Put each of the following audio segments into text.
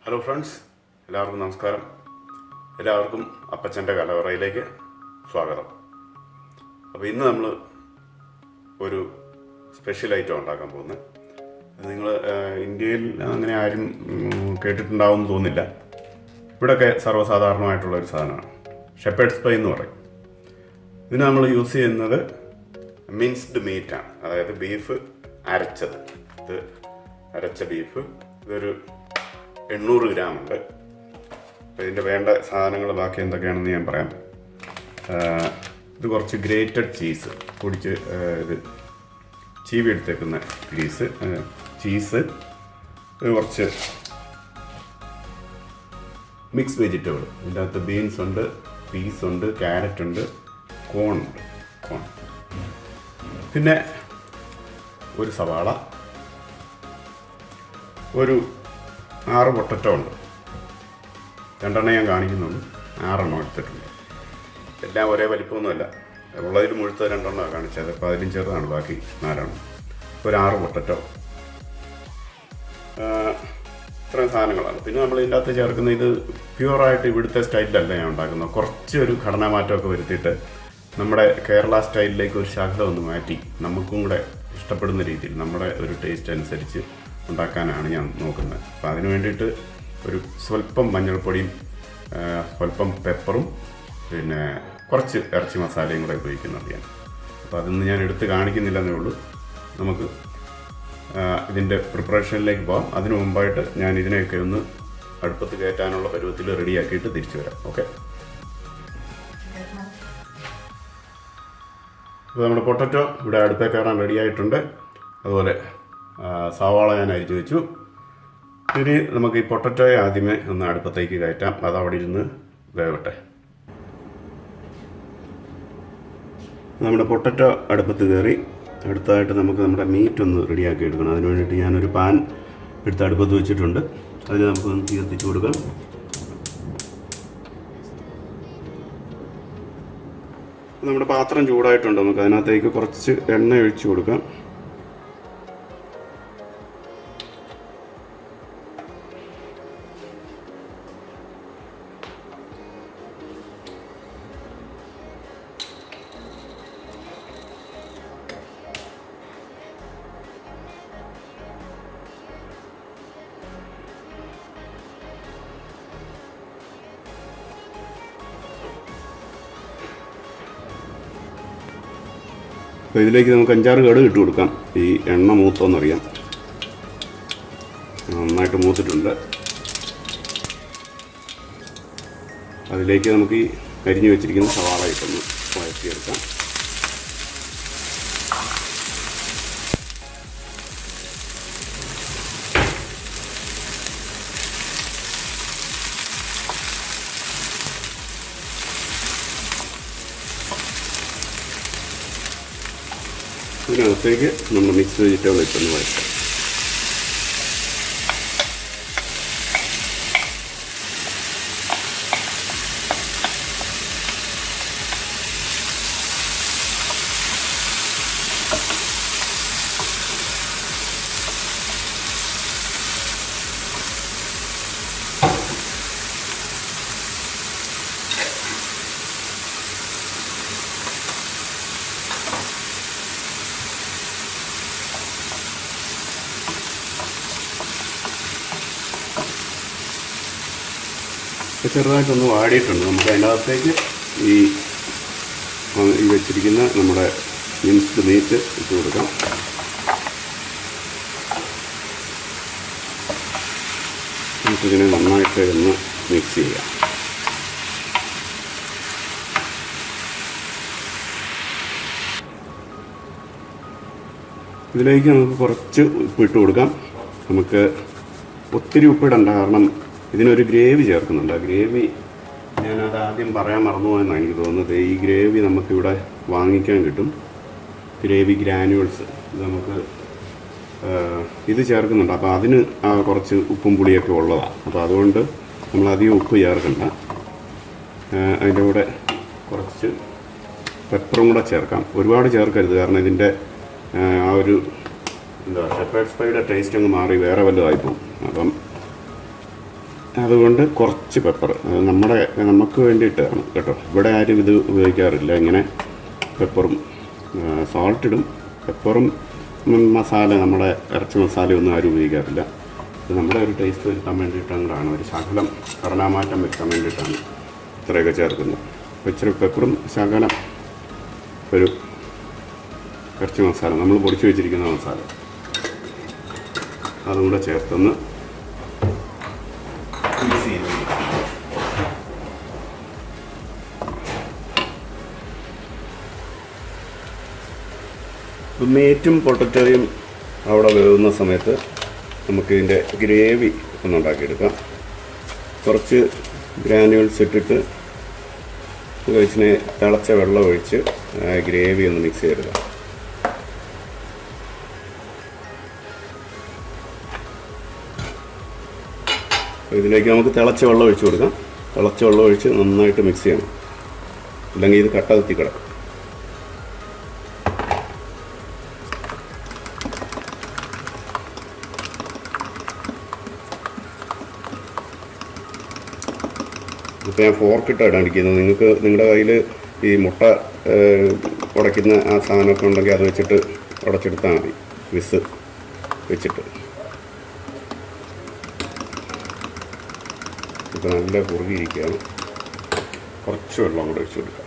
Hello friends, എല്ലാവർക്കും നമസ്കാരം. എല്ലാവർക്കും അപ്പച്ചൻ്റെ കലവറയിലേക്ക് സ്വാഗതം. അപ്പോൾ ഇന്ന് നമ്മൾ ഒരു സ്പെഷ്യൽ ഐറ്റം ഉണ്ടാക്കാൻ പോകുന്നത്. നിങ്ങൾ ഇന്ത്യയിൽ അങ്ങനെ ആരും കേട്ടിട്ടുണ്ടാവുമെന്ന് തോന്നില്ല. ഇവിടെയൊക്കെ സർവ്വസാധാരണമായിട്ടുള്ള ഒരു സാധനമാണ് ഷെപ്പേർഡ്സ് പൈ എന്ന് പറയും. ഇതിന് നമ്മൾ യൂസ് ചെയ്യുന്നത് മിൻസ്ഡ് മീറ്റാണ്, അതായത് ബീഫ് അരച്ചത്. ഇത് അരച്ച ബീഫ്, ഇതൊരു 800 ഗ്രാം ഉണ്ട്. അപ്പോൾ ഇതിൻ്റെ വേണ്ട സാധനങ്ങൾ ബാക്കി എന്തൊക്കെയാണെന്ന് ഞാൻ പറയാം. ഇത് കുറച്ച് ഗ്രേറ്റഡ് ചീസ് പൊടിച്ച് ഇത് ചീവി എടുത്തേക്കുന്ന ചീസ്, ഇത് കുറച്ച് മിക്സ് വെജിറ്റബിൾ. ഇതിൻ്റെ അകത്ത് ബീൻസ് ഉണ്ട്, പീസ് ഉണ്ട്, ക്യാരറ്റ് ഉണ്ട്, കോൺ ഉണ്ട്. പിന്നെ ഒരു സവാള, ഒരു 6 പൊട്ടറ്റോ ഉണ്ട്. 2 ഞാൻ കാണിക്കുന്നുണ്ട്, 6 എടുത്തിട്ടുണ്ട്. എല്ലാം ഒരേ വലിപ്പമൊന്നുമല്ല, ഉള്ളതിൽ മുഴുത്ത 2 കാണിച്ചത്. അപ്പോൾ അതിലും ചെറുതാണ് ബാക്കി 4. ഒരു 6 പൊട്ടറ്റോ, ഇത്രയും സാധനങ്ങളാണ്. പിന്നെ നമ്മൾ ഇതിൻ്റെ അകത്ത് ചേർക്കുന്ന ഇത് പ്യുവറായിട്ട് ഇവിടുത്തെ സ്റ്റൈലിലല്ല ഞാൻ ഉണ്ടാക്കുന്നത്. കുറച്ചൊരു ഘടനാമാറ്റമൊക്കെ വരുത്തിയിട്ട് നമ്മുടെ കേരള സ്റ്റൈലിലേക്ക് ഒരു ശകലം ഒന്ന് മാറ്റി നമുക്കും കൂടെ ഇഷ്ടപ്പെടുന്ന രീതിയിൽ നമ്മുടെ ഒരു ടേസ്റ്റ് അനുസരിച്ച് ഉണ്ടാക്കാനാണ് ഞാൻ നോക്കുന്നത്. അപ്പോൾ അതിന് വേണ്ടിയിട്ട് ഒരു സ്വല്പം മഞ്ഞൾപ്പൊടിയും സ്വല്പം പെപ്പറും പിന്നെ കുറച്ച് ഇറച്ചി മസാലയും കൂടെ ഉപയോഗിക്കുന്നുണ്ട് ഞാൻ. അപ്പോൾ അതൊന്നും ഞാൻ എടുത്ത് കാണിക്കുന്നില്ലെന്നേ ഉള്ളൂ. നമുക്ക് ഇതിൻ്റെ പ്രിപ്പറേഷനിലേക്ക് പോകാം. അതിനു മുമ്പായിട്ട് ഞാൻ ഇതിനെയൊക്കെ ഒന്ന് അടുപ്പത്ത് കയറ്റാനുള്ള പരുവത്തിൽ റെഡിയാക്കിയിട്ട് തിരിച്ചു വരാം. ഓക്കെ. അപ്പോൾ നമ്മുടെ പൊട്ടറ്റോ ഇവിടെ അടുപ്പേ കയറാൻ റെഡിയായിട്ടുണ്ട്. അതുപോലെ സവാള ഞാൻ അരിഞ്ഞു വെച്ചു. ഇനി നമുക്ക് ഈ പൊട്ടറ്റോയെ ആദ്യമേ ഒന്ന് അടുപ്പത്തേക്ക് കയറ്റാം. അത് അവിടെ ഇരുന്ന് വേവട്ടെ. നമ്മുടെ പൊട്ടറ്റോ അടുപ്പത്ത് കയറി. അടുത്തതായിട്ട് നമുക്ക് നമ്മുടെ മീറ്റ് ഒന്ന് റെഡിയാക്കി എടുക്കണം. അതിന് വേണ്ടിയിട്ട് ഞാനൊരു പാൻ എടുത്ത് അടുപ്പത്ത് വെച്ചിട്ടുണ്ട്. അതിൽ നമുക്കൊന്ന് തീ കത്തിച്ച് കൊടുക്കാം. നമ്മുടെ പാത്രം ചൂടായിട്ടുണ്ട്. നമുക്ക് അതിനകത്തേക്ക് കുറച്ച് എണ്ണ ഒഴിച്ച് കൊടുക്കാം. അപ്പോൾ ഇതിലേക്ക് നമുക്ക് 5-6 കടുക് ഇട്ട് കൊടുക്കാം. ഈ എണ്ണ മൂത്തോന്നറിയാം. നന്നായിട്ട് മൂത്തിട്ടുണ്ട്. അതിലേക്ക് നമുക്ക് ഈ അരിഞ്ഞു വെച്ചിരിക്കുന്ന സവാള ഇട്ടൊന്ന് വഴറ്റിയെടുക്കാം. ഇതിനകത്തേക്ക് നമ്മൾ മിക്സ് വെജിറ്റബിൾ ഇട്ടൊന്ന് വഴറ്റാം. ചെറുതായിട്ടൊന്ന് വാടിയിട്ടുണ്ട്. നമുക്ക് അതിൻ്റെ അകത്തേക്ക് ഈ വെച്ചിരിക്കുന്ന നമ്മുടെ മിൻസ്ഡ് മീറ്റ് ഇട്ട് കൊടുക്കാം. നമുക്കിതിനെ നന്നായിട്ട് ഒന്ന് മിക്സ് ചെയ്യാം. ഇതിലേക്ക് നമുക്ക് കുറച്ച് ഉപ്പിട്ട് കൊടുക്കാം. നമുക്ക് ഒത്തിരി ഉപ്പിടണ്ട, കാരണം ഇതിനൊരു ഗ്രേവി ചേർക്കുന്നുണ്ട്. ആ ഗ്രേവി ഞാനത് ആദ്യം പറയാൻ മറന്നുപോയെന്നാണ് എനിക്ക് തോന്നുന്നത്. ഈ ഗ്രേവി നമുക്കിവിടെ വാങ്ങിക്കാൻ കിട്ടും, ഗ്രേവി ഗ്രാനുവൽസ്. ഇത് നമുക്ക് ഇത് ചേർക്കുന്നുണ്ട്. അപ്പോൾ അതിന് കുറച്ച് ഉപ്പും പുളിയൊക്കെ ഉള്ളതാണ്. അപ്പോൾ അതുകൊണ്ട് നമ്മൾ അധികം ഉപ്പ് ചേർക്കണ്ട. അതിൻ്റെ കൂടെ കുറച്ച് പെപ്പറും കൂടെ ചേർക്കാം. ഒരുപാട് ചേർക്കരുത്, കാരണം ഇതിൻ്റെ ആ ഒരു എന്താ ഷെപ്പേർഡ്സ് പൈയുടെ ടേസ്റ്റ് അങ്ങ് മാറി വേറെ വല്ലതായിപ്പോവും. അപ്പം അതുകൊണ്ട് കുറച്ച് പെപ്പർ നമുക്ക് വേണ്ടിയിട്ടാണ് കേട്ടോ. ഇവിടെ ആരും ഇത് ഉപയോഗിക്കാറില്ല. ഇങ്ങനെ പെപ്പറും സോൾട്ട് ഇടും. പെപ്പറും മസാല, നമ്മുടെ ഇറച്ചി മസാലയൊന്നും ആരും ഉപയോഗിക്കാറില്ല. ഇത് നമ്മുടെ ഒരു ടേസ്റ്റ് വരുത്താൻ വേണ്ടിയിട്ടാണ്, ഒരു ശകലം ഘടനാമാറ്റം വരുത്താൻ വേണ്ടിയിട്ടാണ് ഇത്രയൊക്കെ ചേർക്കുന്നത്. അപ്പോൾ ഇച്ചിരി പെപ്പറും ശകലം ഒരു ഇറച്ചി മസാല, നമ്മൾ പൊടിച്ച് വെച്ചിരിക്കുന്ന മസാല, അതും കൂടെ ചേർത്തൊന്ന് മിക്സ് ചെയ്ത് മേറ്റും പൊട്ടറ്റോയും അവിടെ വേവുന്ന സമയത്ത് നമുക്കിതിൻ്റെ ഗ്രേവി ഒന്നുണ്ടാക്കിയെടുക്കാം. കുറച്ച് ഗ്രാനുവൽസ് ഇട്ടിട്ട് ഇതിനെ തിളച്ച വെള്ളം ഒഴിച്ച് ഗ്രേവി ഒന്ന് മിക്സ് ചെയ്തെടുക്കാം. ഇതിലേക്ക് നമുക്ക് തിളച്ച വെള്ളം ഒഴിച്ച് കൊടുക്കാം. തിളച്ച വെള്ളം ഒഴിച്ച് നന്നായിട്ട് മിക്സ് ചെയ്യണം, അല്ലെങ്കിൽ ഇത് കട്ട കുത്തി കിടക്കും. ഇപ്പോൾ ഞാൻ ഫോർക്കിട്ടാണ് അടിക്കുന്നത്. നിങ്ങളുടെ കയ്യിൽ ഈ മുട്ട ഉടയ്ക്കുന്ന ആ സാധനമൊക്കെ ഉണ്ടെങ്കിൽ അത് വെച്ചിട്ട് ഉടച്ചെടുത്താൽ മതി, വിസ് വെച്ചിട്ട്. ഇപ്പോൾ നല്ല കുറുകിയിരിക്കുകയാണ്. കുറച്ച് വെള്ളം കൂടെ ഒഴിച്ച് കൊടുക്കാം.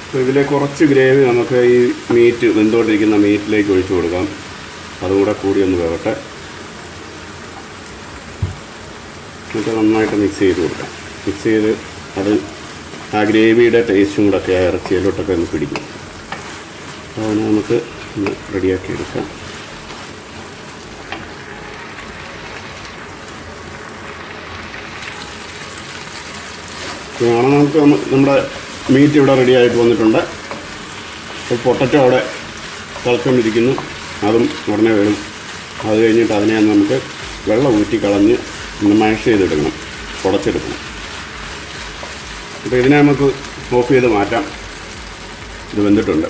അപ്പോൾ ഇതിലെ കുറച്ച് ഗ്രേവി നമുക്ക് ഈ മീറ്റ്, വെന്തുകൊണ്ടിരിക്കുന്ന മീറ്റിലേക്ക് ഒഴിച്ച് കൊടുക്കാം. അതുകൂടെ കൂടി ഒന്ന് വേവട്ടെ. എന്നിട്ട് നന്നായിട്ട് മിക്സ് ചെയ്ത് കൊടുക്കാം. മിക്സ് ചെയ്ത് അത് ആ ഗ്രേവിയുടെ ടേസ്റ്റും കൂടെ ഒക്കെ ഇറച്ചിയിലോട്ടൊക്കെ ഒന്ന് പിടിക്കും. അപ്പോൾ അതിനെ നമുക്ക് ഒന്ന് റെഡിയാക്കി എടുക്കാം. ഇതാണ് നമുക്ക് നമ്മുടെ മീറ്റ് ഇവിടെ റെഡി ആയിട്ട് വന്നിട്ടുണ്ട്. അപ്പോൾ പൊട്ടറ്റോ അവിടെ തിളച്ചുകൊണ്ടിരിക്കുന്നു, അതും ഉടനെ വരും. അത് കഴിഞ്ഞിട്ട് അതിനെ നമുക്ക് വെള്ളം ഊറ്റി കളഞ്ഞ് ഒന്ന് മാഷ് ചെയ്തെടുക്കണം, ഉടച്ചെടുക്കണം. അപ്പോൾ ഇതിനെ നമുക്ക് ഓഫ് ചെയ്ത് മാറ്റാം. ഇത് വെന്തിട്ടുണ്ട്.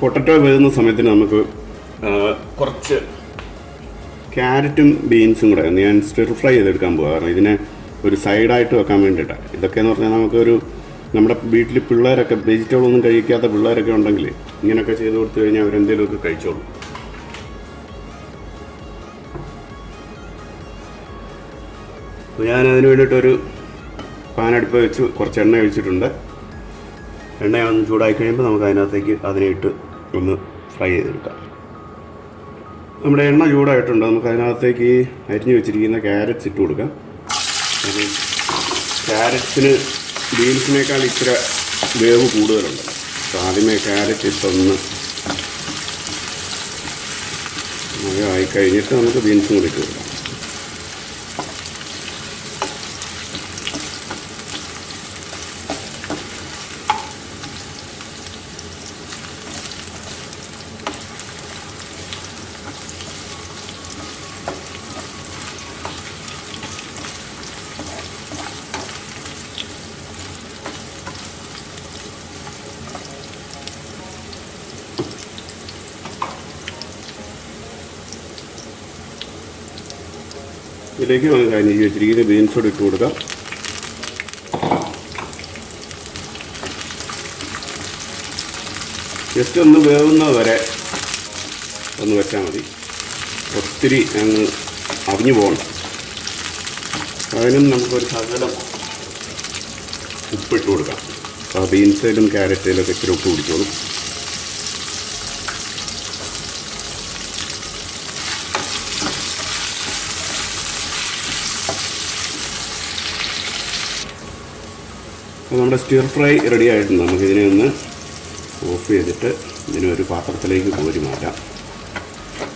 പൊട്ടറ്റോ വേകുന്ന സമയത്തിന് നമുക്ക് കുറച്ച് ക്യാരറ്റും ബീൻസും കൂടെ ഞാൻ സ്റ്റിർ ഫ്രൈ ചെയ്തെടുക്കാൻ പോകാം. കാരണം ഇതിനെ ഒരു സൈഡായിട്ട് വെക്കാൻ വേണ്ടിയിട്ടാണ്. ഇതൊക്കെയെന്ന് പറഞ്ഞാൽ നമുക്കൊരു, നമ്മുടെ വീട്ടിൽ പിള്ളേരൊക്കെ വെജിറ്റബിളൊന്നും കഴിക്കാത്ത പിള്ളേരൊക്കെ ഉണ്ടെങ്കിൽ ഇങ്ങനെയൊക്കെ ചെയ്ത് കൊടുത്തു കഴിഞ്ഞാൽ അവരെന്തെങ്കിലുമൊക്കെ കഴിച്ചോളും. അപ്പോൾ ഞാൻ അതിന് വേണ്ടിയിട്ടൊരു പാനടുപ്പ് വെച്ച് കുറച്ച് എണ്ണ ഒഴിച്ചിട്ടുണ്ട്. എണ്ണ ഒന്ന് ചൂടായി കഴിയുമ്പോൾ നമുക്ക് അതിനകത്തേക്ക് അതിനെ ഇട്ട് ഒന്ന് ഫ്രൈ ചെയ്തെടുക്കാം. നമ്മുടെ എണ്ണ ചൂടായിട്ടുണ്ട്. നമുക്ക് അതിനകത്തേക്ക് ഈ അരിഞ്ഞു വെച്ചിരിക്കുന്ന ക്യാരറ്റ്സ് ഇട്ട് കൊടുക്കാം. അത് ക്യാരറ്റ്സിന് ബീൻസിനേക്കാൾ ഇച്ചിരി വേവ് കൂടുതലുണ്ട്. അപ്പോൾ ആദ്യമേ ക്യാരറ്റ് ഇട്ടൊന്ന് ആയി കഴിഞ്ഞിട്ട് നമുക്ക് ബീൻസും കൂടി ഇട്ട് കൊടുക്കാം. ഇതിലേക്ക് നമുക്ക് അരിഞ്ഞ് വെച്ചിരിക്കുന്ന ബീൻസ് കൂടി ഇട്ട് കൊടുക്കാം. ജസ്റ്റ് ഒന്ന് വേവുന്നത് വരെ ഒന്ന് വെച്ചാൽ മതി. ഒത്തിരി അങ്ങ് അവിഞ്ഞു പോകണ്ട. അതിനും നമുക്കൊരു ശകലം ഉപ്പിട്ട് കൊടുക്കാം. അപ്പോൾ ബീൻസിലും ക്യാരറ്റിലൊക്കെ ഇച്ചിരി ഉപ്പ് പിടിച്ചോളും. അപ്പോൾ നമ്മുടെ സ്റ്റിർ ഫ്രൈ റെഡി ആയിട്ടുണ്ട്. നമുക്കിതിനെ ഒന്ന് ഓഫ് ചെയ്തിട്ട് ഇതിനെ ഒരു പാത്രത്തിലേക്ക് കോരി മാറ്റാം.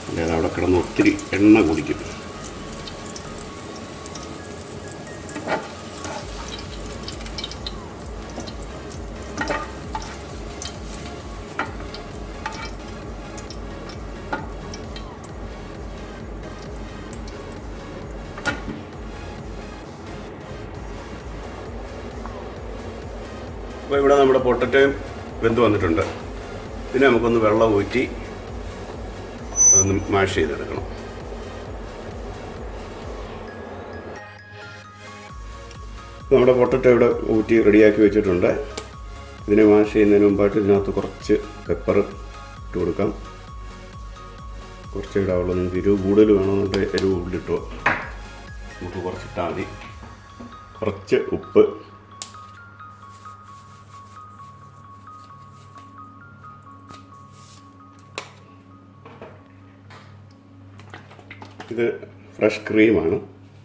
അതായത് അവിടെ കിടന്ന് ഒത്തിരി എണ്ണ കുടിക്കും. അപ്പോൾ ഇവിടെ നമ്മുടെ പൊട്ടറ്റോയും വെന്ത് വന്നിട്ടുണ്ട്. പിന്നെ നമുക്കൊന്ന് വെള്ളം ഊറ്റി ഒന്ന് മാഷ് ചെയ്തെടുക്കണം. നമ്മുടെ പൊട്ടറ്റോ ഇവിടെ ഊറ്റി റെഡിയാക്കി വെച്ചിട്ടുണ്ട്. ഇതിനെ മാഷ് ചെയ്യുന്നതിന് മുമ്പായിട്ട് ഇതിനകത്ത് കുറച്ച് പെപ്പർ ഇട്ട് കൊടുക്കാം. കുറച്ച് ഇടാവുള്ളൂ. നിങ്ങൾക്ക് എരിവ് കൂടുതൽ വേണമെന്നുണ്ടെങ്കിൽ എരിവ് കൂടുതലിട്ടോ, നമുക്ക് കുറച്ചിട്ടാൽ മതി. കുറച്ച് ഉപ്പ്, ഇത് ഫ്രഷ് ക്രീമാണ്,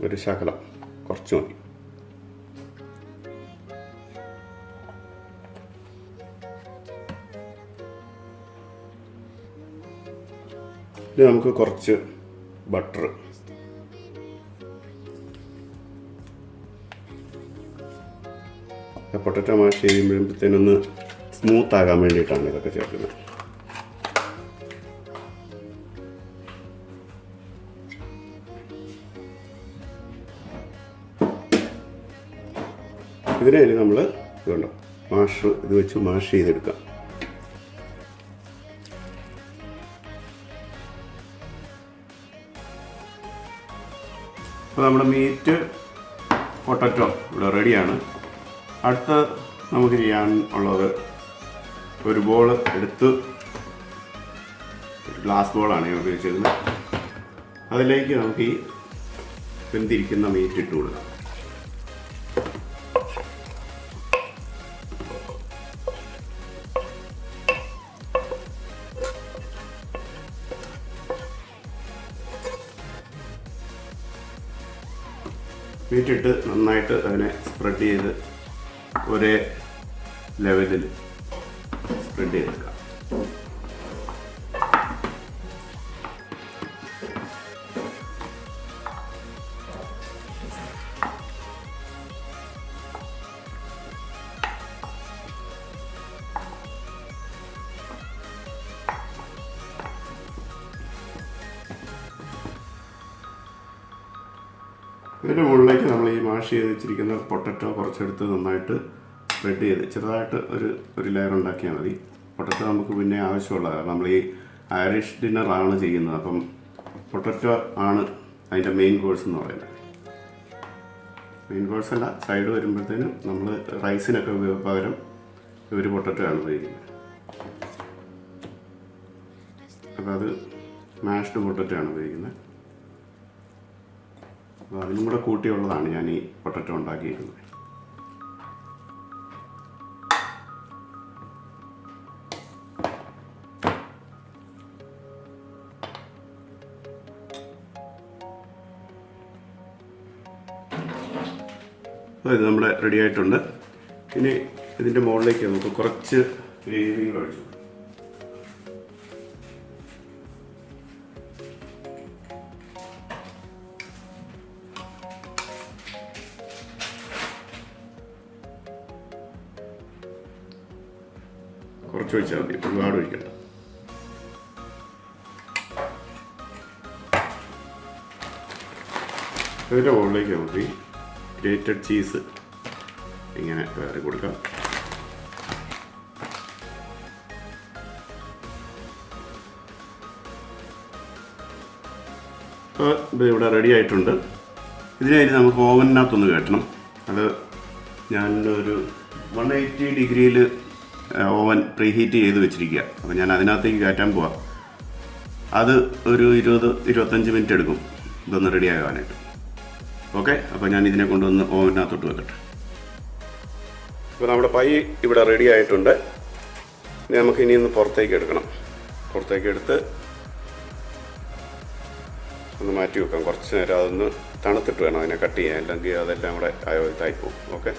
ഒരു ശകലം കുറച്ച് മതി. ഇനി നമുക്ക് കുറച്ച് ബട്ടർ, പൊട്ടറ്റോ മാഷ് ചെയ്യുമ്പോഴത്തേനൊന്ന് സ്മൂത്ത് ആകാൻ വേണ്ടിയിട്ടാണ് ഇതൊക്കെ ചേർക്കുന്നത്. ഇതിനെ നമ്മൾ ഇതുണ്ടോ ഇത് വെച്ച് മാഷ് ചെയ്തെടുക്കാം. അപ്പോൾ നമ്മുടെ മീറ്റ് പൊട്ടറ്റോ ഇവിടെ റെഡിയാണ്. അടുത്ത നമുക്ക് ചെയ്യാൻ ഉള്ളത് ഒരു ബോൾ എടുത്ത്, ഒരു ഗ്ലാസ് ബോളാണ് ഞാൻ ഉപയോഗിച്ചിരുന്നത്. അതിലേക്ക് നമുക്ക് ഈ വെന്തിരിക്കുന്ന മീറ്റ് ഇട്ട് കൊടുക്കാം. മീറ്റിട്ട് നന്നായിട്ട് അതിനെ സ്പ്രെഡ് ചെയ്ത് ഒരേ ലെവലിൽ സ്പ്രെഡ് ചെയ്തെടുക്കാം. ഇതിൻ്റെ മുകളിലേക്ക് നമ്മൾ ഈ മാഷ് ചെയ്ത് വെച്ചിരിക്കുന്ന പൊട്ടറ്റോ കുറച്ചെടുത്ത് നന്നായിട്ട് സ്പ്രെഡ് ചെയ്ത് ചെറുതായിട്ട് ഒരു ലെയർ ഉണ്ടാക്കിയാൽ മതി. പൊട്ടറ്റോ നമുക്ക് പിന്നെ ആവശ്യമുള്ളതാണ്. നമ്മൾ ഈ ഐറിഷ് ഡിന്നറാണ് ചെയ്യുന്നത്, അപ്പം പൊട്ടറ്റോ ആണ് അതിൻ്റെ മെയിൻ കോഴ്സ് എന്ന് പറയുന്നത്. മെയിൻ കോഴ്സ് അല്ല, സൈഡ് വരുമ്പോഴത്തേനും നമ്മൾ റൈസിനൊക്കെ പകരം ഒരു പൊട്ടറ്റോ ആണ് ഉപയോഗിക്കുന്നത്. അപ്പോൾ അത് മാഷ്ഡ് പൊട്ടറ്റോ ആണ് ഉപയോഗിക്കുന്നത്. അപ്പോൾ അതിനും കൂടെ കൂട്ടിയുള്ളതാണ് ഞാൻ ഈ പൊട്ടറ്റോ ഉണ്ടാക്കിയിരുന്നത്. അപ്പോൾ ഇത് നമ്മുടെ റെഡി ആയിട്ടുണ്ട്. ഇനി ഇതിൻ്റെ മുകളിലേക്ക് നമുക്ക് കുറച്ച് ഗ്രേവിയും ഒഴിച്ചു. കുറച്ച് ഒഴിച്ചാൽ മതി, ഒരുപാട് ഒഴിക്കണ്ട. അതിൻ്റെ മുകളിലേക്ക് നമുക്ക് ഈ ഗ്രേറ്റഡ് ചീസ് ഇങ്ങനെ വേറെ കൊടുക്കാം. അപ്പോൾ ഇത് ഇവിടെ റെഡി ആയിട്ടുണ്ട്. ഇതിനെ നമുക്ക് ഓവനിനകത്തൊന്ന് കയറ്റണം. അത് ഞാനൊരു 180 ഡിഗ്രിയിൽ ഓവൻ പ്രീ ഹീറ്റ് ചെയ്ത് വെച്ചിരിക്കുക. അപ്പോൾ ഞാൻ അതിനകത്തേക്ക് കയറ്റാൻ പോവാം. അത് ഒരു 20-25 മിനിറ്റ് എടുക്കും ഇതൊന്ന് റെഡി ആകാനായിട്ട്. ഓക്കെ, അപ്പോൾ ഞാൻ ഇതിനെ കൊണ്ടുവന്ന് ഓവനകത്തോട്ട് വെക്കട്ടെ. ഇപ്പോൾ നമ്മുടെ പൈ ഇവിടെ റെഡി ആയിട്ടുണ്ട്. ഇനി നമുക്ക് ഇനി ഒന്ന് പുറത്തേക്ക് എടുക്കണം. പുറത്തേക്ക് എടുത്ത് ഒന്ന് മാറ്റി വെക്കാം. കുറച്ച് നേരം അതൊന്ന് തണുത്തിട്ട് വേണം അതിനെ കട്ട് ചെയ്യാൻ, അല്ലെങ്കിൽ അതെല്ലാം കൂടെ ഇതായിപ്പോവും. ഓക്കെ,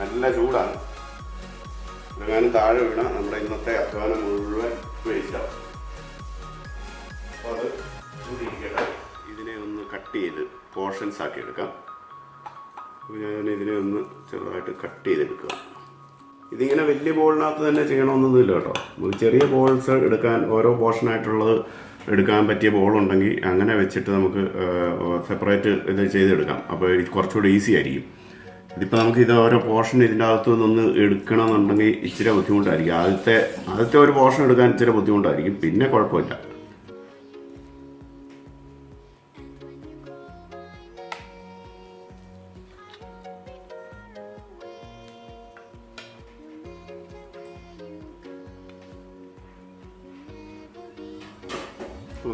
നല്ല ചൂടാണ്. എങ്ങാനും താഴെ വീണാൽ നമ്മുടെ ഇന്നത്തെ അധ്വാനം മുഴുവൻ വേസ്റ്റാവും. അപ്പോൾ അത് ചൂടിരിക്കട്ടെ. ഇതിനെ ഒന്ന് കട്ട് ചെയ്ത് പോർഷൻസ് ആക്കി എടുക്കാം. അപ്പോൾ ഞാൻ ഇതിനെ ഒന്ന് ചെറുതായിട്ട് കട്ട് ചെയ്തെടുക്കുക. ഇതിങ്ങനെ വലിയ ബോളിനകത്ത് തന്നെ ചെയ്യണമെന്നൊന്നുമില്ല കേട്ടോ. ചെറിയ ബോൾസ് എടുക്കാൻ ഓരോ പോർഷനായിട്ടുള്ളത് എടുക്കാൻ പറ്റിയ ബോളുണ്ടെങ്കിൽ അങ്ങനെ വെച്ചിട്ട് നമുക്ക് സെപ്പറേറ്റ് ഇത് ചെയ്തെടുക്കാം. അപ്പോൾ കുറച്ചുകൂടി ഈസി ആയിരിക്കും. ഇതിപ്പോൾ നമുക്ക് ഇത് ഓരോ പോർഷൻ ഇതിൻ്റെ അകത്തു നിന്ന് എടുക്കണമെന്നുണ്ടെങ്കിൽ ഇച്ചിരി ബുദ്ധിമുട്ടായിരിക്കും. ആദ്യത്തെ ഒരു പോർഷൻ എടുക്കാൻ ഇച്ചിരി ബുദ്ധിമുട്ടായിരിക്കും, പിന്നെ കുഴപ്പമില്ല.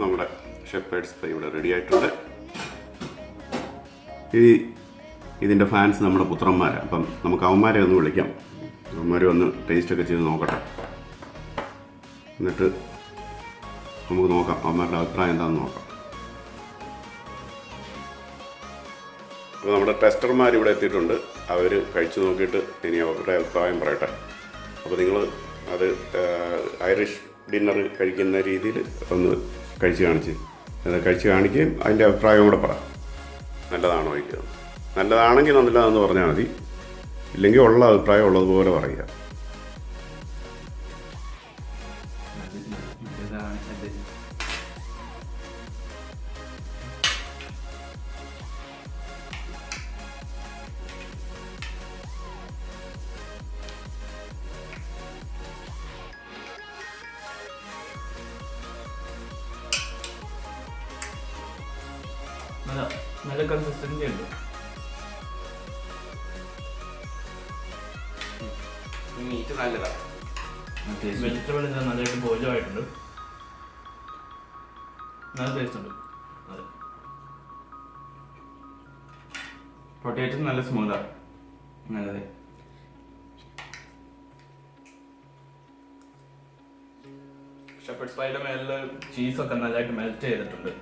നമ്മുടെ ഷെപ്പേർഡ്സ് പൈ ഇവിടെ റെഡി ആയിട്ടുണ്ട്. ഇതിൻ്റെ ഫാൻസ് നമ്മുടെ പുത്രന്മാരാണ്. അപ്പം നമുക്ക് അവന്മാരെ ഒന്ന് വിളിക്കാം. അവന്മാരെ ഒന്ന് ടേസ്റ്റൊക്കെ ചെയ്ത് നോക്കട്ടെ. എന്നിട്ട് നമുക്ക് നോക്കാം അവന്മാരുടെ അഭിപ്രായം എന്താണെന്ന് നോക്കാം. അപ്പോൾ നമ്മുടെ ടെസ്റ്റർമാർ ഇവിടെ എത്തിയിട്ടുണ്ട്. അവർ കഴിച്ചു നോക്കിയിട്ട് ഇനി അവരുടെ അഭിപ്രായം പറയട്ടെ. അപ്പോൾ നിങ്ങൾ അത് ഐറിഷ് ഡിന്നർ കഴിക്കുന്ന രീതിയിൽ ഒന്ന് കഴിച്ച് കാണിക്കുകയും അതിൻ്റെ അഭിപ്രായം കൂടെ പറ. നല്ലതാണോ വയ്ക്കുക? നല്ലതാണെങ്കിൽ നല്ലതാണെന്ന് പറഞ്ഞാൽ മതി, ഇല്ലെങ്കിൽ ഉള്ള അഭിപ്രായം ഉള്ളതുപോലെ പറയുക. നല്ല കൺസിസ്റ്റൻസി ഉണ്ട്. മീറ്റ് നല്ലതാണ്. വെജിറ്റബിൾ നല്ലതായിട്ട് ബോയിലും ആയിട്ടുണ്ട്. നല്ല ടേസ്റ്റ് ഉണ്ട്. അതെ, പൊട്ടേറ്റോ നല്ല സ്മൂത്താണ്. നല്ലത്. ഷെപ്പേർഡ്സ് പൈയുടെ മേലെ ചീസൊക്കെ നല്ലതായിട്ട് മെൽറ്റ് ചെയ്തിട്ടുണ്ട്.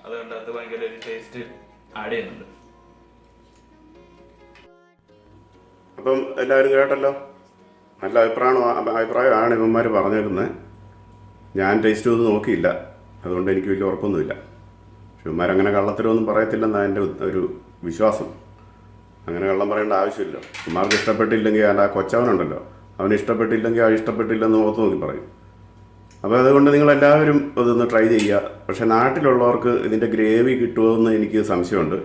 അതുകൊണ്ട് അത് ഭയങ്കര ഒരു ടേസ്റ്റ് ആഡ് ചെയ്യുന്നുണ്ട്. അപ്പം എല്ലാവരും കേട്ടല്ലോ, നല്ല അഭിപ്രായമാണ് ഇവന്മാർ പറഞ്ഞേക്കുന്നത്. ഞാൻ ടേസ്റ്റ് ചെയ്ത് നോക്കിയില്ല, അതുകൊണ്ട് എനിക്ക് വലിയ ഉറപ്പൊന്നുമില്ല. പക്ഷെ ഇവന്മാരങ്ങനെ കള്ളത്തിലൊന്നും പറയത്തില്ലെന്നാണ് എൻ്റെ ഒരു വിശ്വാസം. അങ്ങനെ കള്ളം പറയേണ്ട ആവശ്യമില്ല. ഇവന്മാർക്ക് ഇഷ്ടപ്പെട്ടില്ലെങ്കിൽ ആ കൊച്ചവനുണ്ടല്ലോ, അവന് ഇഷ്ടപ്പെട്ടില്ലെങ്കിൽ ആ ഇഷ്ടപ്പെട്ടില്ലെന്ന് മുഖത്ത് നോക്കി പറയും. അപ്പോൾ അതുകൊണ്ട് നിങ്ങളെല്ലാവരും അതൊന്ന് ട്രൈ ചെയ്യുക. പക്ഷേ നാട്ടിലുള്ളവർക്ക് ഇതിൻ്റെ ഗ്രേവി കിട്ടുമോയെന്ന് എനിക്ക് സംശയമുണ്ട്.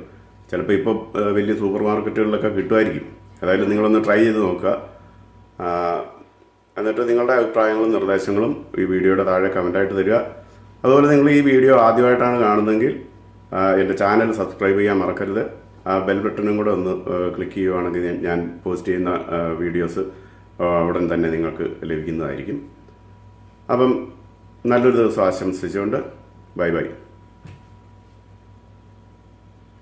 ചിലപ്പോൾ ഇപ്പോൾ വലിയ സൂപ്പർ മാർക്കറ്റുകളിലൊക്കെ കിട്ടുമായിരിക്കും. ഏതായാലും നിങ്ങളൊന്ന് ട്രൈ ചെയ്ത് നോക്കുക. എന്നിട്ട് നിങ്ങളുടെ അഭിപ്രായങ്ങളും നിർദ്ദേശങ്ങളും ഈ വീഡിയോയുടെ താഴെ കമൻറ്റായിട്ട് തരിക. അതുപോലെ നിങ്ങൾ ഈ വീഡിയോ ആദ്യമായിട്ടാണ് കാണുന്നതെങ്കിൽ എൻ്റെ ചാനൽ സബ്സ്ക്രൈബ് ചെയ്യാൻ മറക്കരുത്. ആ ബെൽ ബട്ടണും കൂടെ ഒന്ന് ക്ലിക്ക് ചെയ്യുകയാണെങ്കിൽ ഞാൻ പോസ്റ്റ് ചെയ്യുന്ന വീഡിയോസ് ഉടൻ തന്നെ നിങ്ങൾക്ക് ലഭിക്കുന്നതായിരിക്കും. അപ്പം നല്ലൊരു ദിവസം ആശംസിച്ചുകൊണ്ട് ബൈ ബൈ.